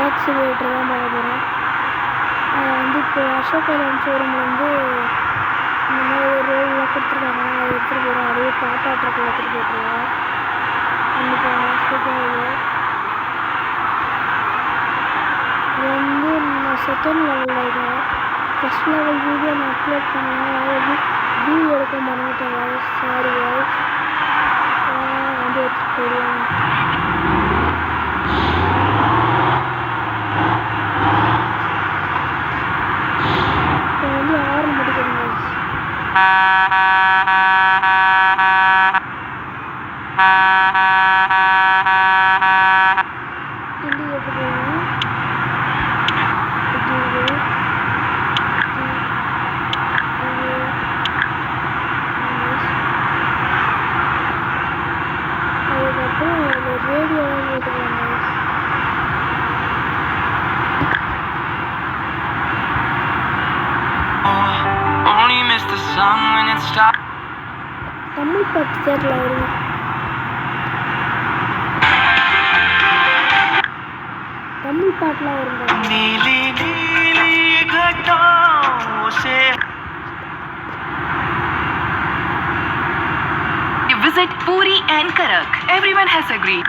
Oscillator தான் பார்க்க போகிறோம். அதை வந்து இப்போ அசோக் லேலண்ட் ஷோரூமில் வந்து இந்த மாதிரி ஒரு ரோல்லாம் கொடுத்துருக்காங்க. அதை எடுத்துகிட்டு போகிறோம். அதே டாட்டா ட்ரக்கில் எடுத்துகிட்டு போட்டுருவோம். கண்டிப்பாக சூப்பராக இது வந்து நான் செகண்ட் லெவலில் இருக்கேன். ஃபஸ்ட் லெவல் வீடியோ நான் அப்லோட் பண்ணுவேன். அதாவது வீடியோ எடுக்க மறந்துட்டேன். சாரி வந்து எடுத்துகிட்டு போயிடுவேன். இப்போ வந்து ஆறு முடிக்கணும். தமிழ் பாட்டு தேட்டரில் வருங்க. தமிழ் பாட்டுலாம் வருங்க. Visit Puri and Karak. Everyone has agreed.